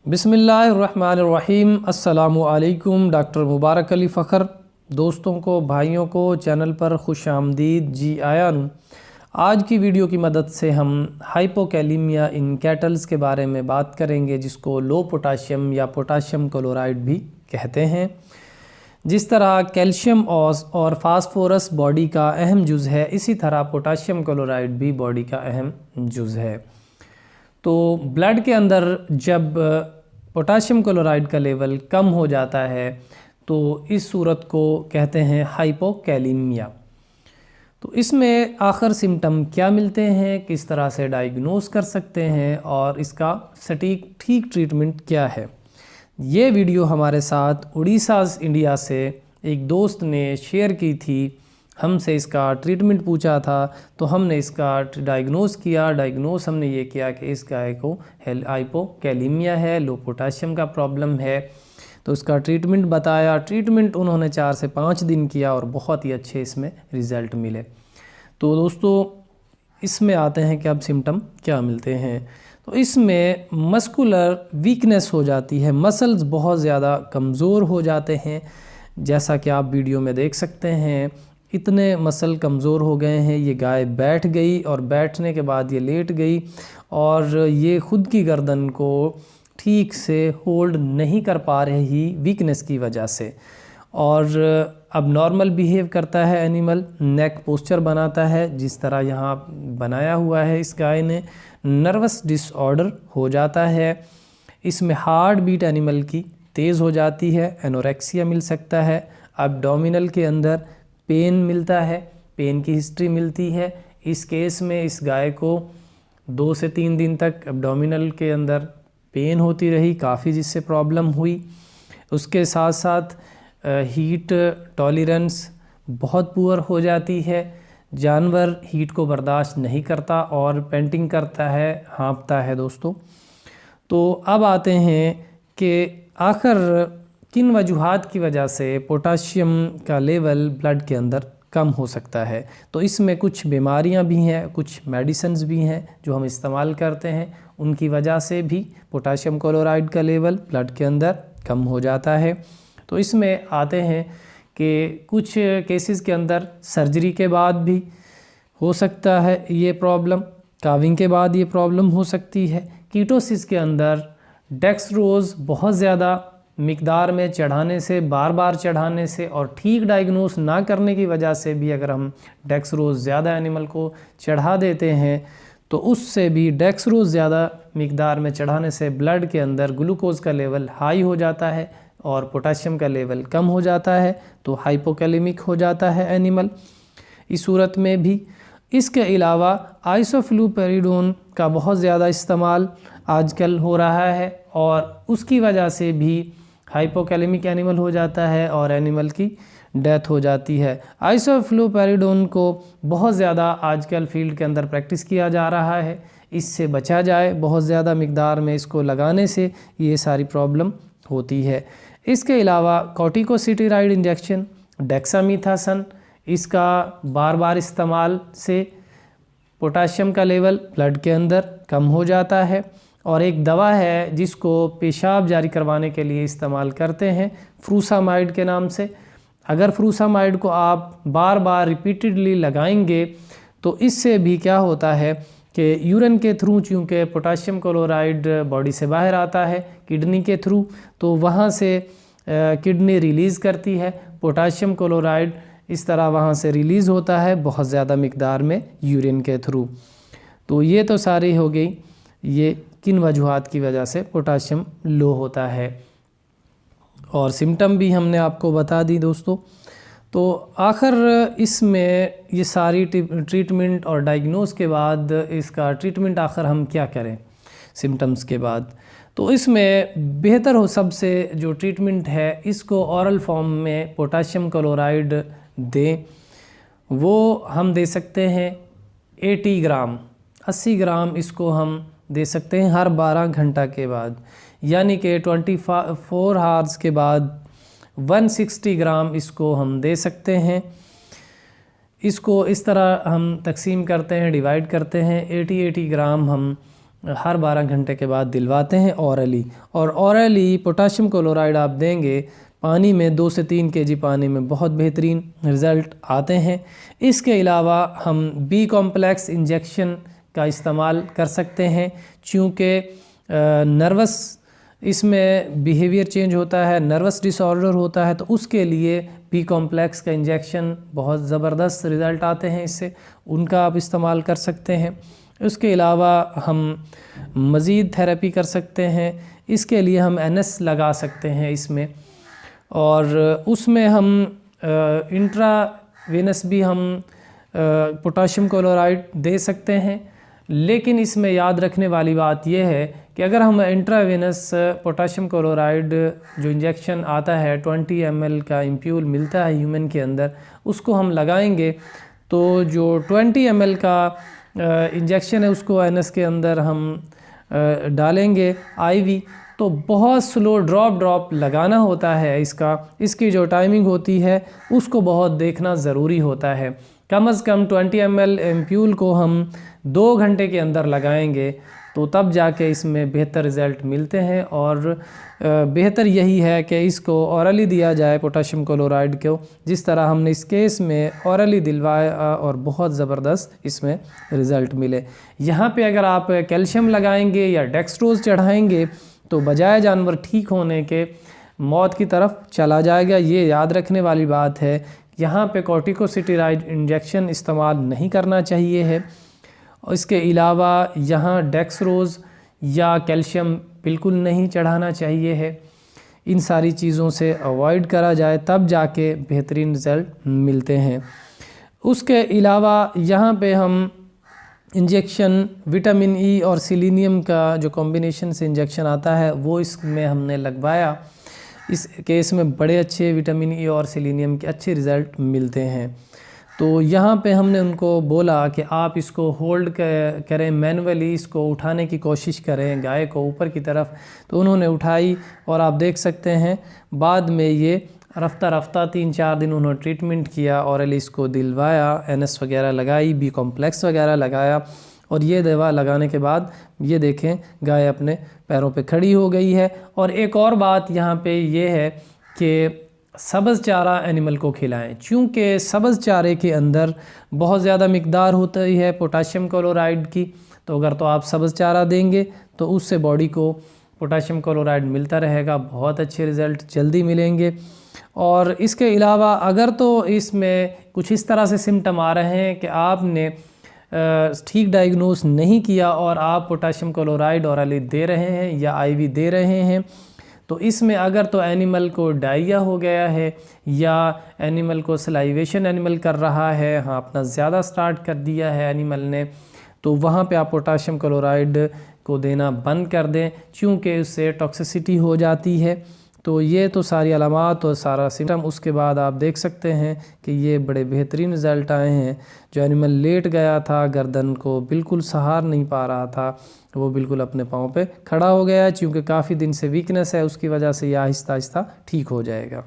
बिस्मिल्लाहिर्रहमानिर्रहीम। अस्सलामु अलैकुम। डॉक्टर मुबारक अली फ़खर दोस्तों को, भाइयों को चैनल पर खुश आमदीद जी आया नूं। आज की वीडियो की मदद से हम हाइपोकैलीमिया इन कैटल्स के बारे में बात करेंगे, जिसको लो पोटाशियम या पोटाशियम क्लोराइड भी कहते हैं। जिस तरह कैल्शियम और फास्फोरस बॉडी का अहम जुज़ है, इसी तरह पोटाशियम क्लोराइड भी बॉडी का अहम जुज़ है। तो ब्लड के अंदर जब पोटाशियम क्लोराइड का लेवल कम हो जाता है तो इस सूरत को कहते हैं हाइपोकैलीमिया। तो इसमें आखिर सिम्टम क्या मिलते हैं, किस तरह से डायग्नोस कर सकते हैं और इसका सटीक ठीक ट्रीटमेंट क्या है, ये वीडियो हमारे साथ उड़ीसा इंडिया से एक दोस्त ने शेयर की थी। हमसे इसका ट्रीटमेंट पूछा था तो हमने इसका डायग्नोस किया। डायग्नोस हमने ये किया कि इस गाय को हाइपोकैलीमिया है, लो पोटाशियम का प्रॉब्लम है। तो उसका ट्रीटमेंट बताया। ट्रीटमेंट उन्होंने 4 से 5 दिन किया और बहुत ही अच्छे इसमें रिज़ल्ट मिले। तो दोस्तों इसमें आते हैं कि अब सिम्टम क्या मिलते हैं। तो इसमें मस्कुलर वीकनेस हो जाती है, मसल्स बहुत ज़्यादा कमज़ोर हो जाते हैं। जैसा कि आप वीडियो में देख सकते हैं, इतने मसल कमज़ोर हो गए हैं। ये गाय बैठ गई और बैठने के बाद ये लेट गई और ये ख़ुद की गर्दन को ठीक से होल्ड नहीं कर पा रही वीकनेस की वजह से। और अब नॉर्मल बिहेव करता है एनिमल, नेक पोस्चर बनाता है जिस तरह यहाँ बनाया हुआ है इस गाय ने। नर्वस डिसऑर्डर हो जाता है। इसमें हार्ट बीट एनिमल की तेज़ हो जाती है। एनोरेक्सिया मिल सकता है। एब्डोमिनल के अंदर पेन मिलता है, पेन की हिस्ट्री मिलती है। इस केस में इस गाय को 2 से 3 दिन तक एब्डोमिनल के अंदर पेन होती रही काफ़ी, जिससे प्रॉब्लम हुई। उसके साथ साथ हीट टॉलरेंस बहुत पुअर हो जाती है। जानवर हीट को बर्दाश्त नहीं करता और पेंटिंग करता है, हाँफता है दोस्तों। तो अब आते हैं कि आखिर किन वजूहात की वजह से पोटाशियम का लेवल ब्लड के अंदर कम हो सकता है। तो इसमें कुछ बीमारियां भी हैं, कुछ मेडिसिन्स भी हैं जो हम इस्तेमाल करते हैं, उनकी वजह से भी पोटाशियम क्लोराइड का लेवल ब्लड के अंदर कम हो जाता है। तो इसमें आते हैं कि कुछ केसेस के अंदर सर्जरी के बाद भी हो सकता है ये प्रॉब्लम, काविंग के बाद ये प्रॉब्लम हो सकती है। कीटोसिस के अंदर डेक्सट्रोज बहुत ज़्यादा मिकदार में चढ़ाने से, बार बार चढ़ाने से और ठीक डायग्नोस ना करने की वजह से भी अगर हम डेक्सट्रोज ज़्यादा एनिमल को चढ़ा देते हैं तो उससे भी डेक्सट्रोज ज़्यादा मिकदार में चढ़ाने से ब्लड के अंदर ग्लूकोज का लेवल हाई हो जाता है और पोटाशियम का लेवल कम हो जाता है, तो हाइपोकैलेमिक हो जाता है एनिमल इस सूरत में भी। इसके अलावा आइसोफ्लूपेरिडोन का बहुत ज़्यादा इस्तेमाल आजकल हो रहा है और उसकी वजह से भी हाइपोकैलेमिक एनिमल हो जाता है और एनिमल की डेथ हो जाती है। आइसोफ्लूपेरिडोन को बहुत ज़्यादा आजकल फील्ड के अंदर प्रैक्टिस किया जा रहा है। इससे बचा जाए, बहुत ज़्यादा मिकदार में इसको लगाने से ये सारी प्रॉब्लम होती है। इसके अलावा कॉर्टिकोस्टेरॉइड इंजेक्शन, डेक्सामीथासन, इसका बार बार इस्तेमाल से पोटाशियम का लेवल ब्लड के अंदर कम हो जाता है। और एक दवा है जिसको पेशाब जारी करवाने के लिए इस्तेमाल करते हैं, फ्रूसामाइड के नाम से। अगर फ्रूसामाइड को आप बार बार रिपीटेडली लगाएंगे तो इससे भी क्या होता है कि यूरिन के थ्रू, चूँकि पोटाशियम क्लोराइड बॉडी से बाहर आता है किडनी के थ्रू, तो वहाँ से किडनी रिलीज़ करती है पोटाशियम क्लोराइड, इस तरह वहाँ से रिलीज़ होता है बहुत ज़्यादा मिकदार में यूरिन के थ्रू। तो ये तो सारी हो गई ये किन वजूहात की वजह से पोटाशियम लो होता है, और सिम्टम भी हमने आपको बता दी दोस्तों। तो आखिर इसमें ये सारी ट्रीटमेंट और डायग्नोस के बाद इसका ट्रीटमेंट आखिर हम क्या करें सिम्टम्स के बाद। तो इसमें बेहतर हो सबसे जो ट्रीटमेंट है, इसको ऑरल फॉर्म में पोटाशियम क्लोराइड दें। वो हम दे सकते हैं 80 ग्राम, 80 ग्राम इसको हम दे सकते हैं हर 12 घंटा के बाद, यानी कि 24 आवर्स के बाद 160 ग्राम इसको हम दे सकते हैं। इसको इस तरह हम तकसीम करते हैं, डिवाइड करते हैं। 80 ग्राम हम हर 12 घंटे के बाद दिलवाते हैं ऑरली। और ऑरली पोटाशियम क्लोराइड आप देंगे पानी में 2 से 3 kg पानी में, बहुत बेहतरीन रिज़ल्ट आते हैं। इसके अलावा हम बी कॉम्प्लेक्स इंजेक्शन का इस्तेमाल कर सकते हैं, चूँकि नर्वस इसमें बिहेवियर चेंज होता है, नर्वस डिसऑर्डर होता है, तो उसके लिए बी कॉम्प्लेक्स का इंजेक्शन बहुत ज़बरदस्त रिज़ल्ट आते हैं इससे, उनका आप इस्तेमाल कर सकते हैं। उसके अलावा हम मज़ीद थेरेपी कर सकते हैं, इसके लिए हम NS लगा सकते हैं इसमें, और उसमें हम इंट्रावेनस भी हम पोटाशियम क्लोराइड दे सकते हैं। लेकिन इसमें याद रखने वाली बात यह है कि अगर हम इंट्रावेनस पोटाशियम क्लोराइड जो इंजेक्शन आता है 20 ml का इम्प्यूल मिलता है ह्यूमन के अंदर, उसको हम लगाएंगे तो जो 20 ml का इंजेक्शन है उसको NS के अंदर हम डालेंगे IV, तो बहुत स्लो ड्रॉप लगाना होता है इसकी जो टाइमिंग होती है उसको बहुत देखना ज़रूरी होता है। कम से कम 20 ml एम्प्यूल को हम 2 घंटे के अंदर लगाएंगे तो तब जाके इसमें बेहतर रिज़ल्ट मिलते हैं। और बेहतर यही है कि इसको ऑरली दिया जाए पोटाशियम क्लोराइड को, जिस तरह हमने इस केस में ऑरली दिलवाया और बहुत ज़बरदस्त इसमें रिज़ल्ट मिले। यहाँ पे अगर आप कैल्शियम लगाएंगे या डेक्सट्रोज़ चढ़ाएंगे तो बजाय जानवर ठीक होने के मौत की तरफ चला जाएगा। ये याद रखने वाली बात है। यहाँ पे कॉर्टिकोस्टेरॉइड इंजेक्शन इस्तेमाल नहीं करना चाहिए है। इसके अलावा यहाँ डेक्सट्रोज़ या कैल्शियम बिल्कुल नहीं चढ़ाना चाहिए है। इन सारी चीज़ों से अवॉइड करा जाए तब जाके बेहतरीन रिज़ल्ट मिलते हैं। उसके अलावा यहाँ पे हम इंजेक्शन विटामिन E और सेलेनियम का जो कॉम्बिनेशन से इंजेक्शन आता है वो इसमें हमने लगवाया। इस केस में बड़े अच्छे विटामिन E और सेलेनियम के अच्छे रिज़ल्ट मिलते हैं। तो यहाँ पे हमने उनको बोला कि आप इसको होल्ड करें, मैनुअली इसको उठाने की कोशिश करें गाय को ऊपर की तरफ, तो उन्होंने उठाई और आप देख सकते हैं बाद में ये रफ्ता 3-4 दिन उन्होंने ट्रीटमेंट किया और इसको दिलवाया, NS वगैरह लगाई, बी कॉम्प्लेक्स वगैरह लगाया, और ये दवा लगाने के बाद ये देखें गाय अपने पैरों पे खड़ी हो गई है। और एक और बात यहाँ पे ये है कि सब्ज़ चारा एनिमल को खिलाएं, चूँकि सब्ज़ चारे के अंदर बहुत ज़्यादा मिकदार होती है पोटाशियम क्लोराइड की। तो अगर तो आप सब्ज़ चारा देंगे तो उससे बॉडी को पोटाशियम क्लोराइड मिलता रहेगा, बहुत अच्छे रिज़ल्ट जल्दी मिलेंगे। और इसके अलावा अगर तो इसमें कुछ इस तरह से सिम्टम आ रहे हैं कि आपने ठीक डायग्नोस नहीं किया और आप पोटाशियम क्लोराइड ऑरली दे रहे हैं या IV दे रहे हैं, तो इसमें अगर तो एनिमल को डायरिया हो गया है या एनिमल को सलाइवेशन एनिमल कर रहा है, हाँ अपना ज़्यादा स्टार्ट कर दिया है एनिमल ने, तो वहाँ पे आप पोटाशियम क्लोराइड को देना बंद कर दें, क्योंकि उससे टॉक्सिसिटी हो जाती है। तो ये तो सारी अलामात और सारा सिम्टम, उसके बाद आप देख सकते हैं कि ये बड़े बेहतरीन रिज़ल्ट आए हैं। जो एनिमल लेट गया था, गर्दन को बिल्कुल सहार नहीं पा रहा था, वो बिल्कुल अपने पाँव पे खड़ा हो गया, क्योंकि काफ़ी दिन से वीकनेस है, उसकी वजह से ये आहिस्ता आहिस्ता ठीक हो जाएगा।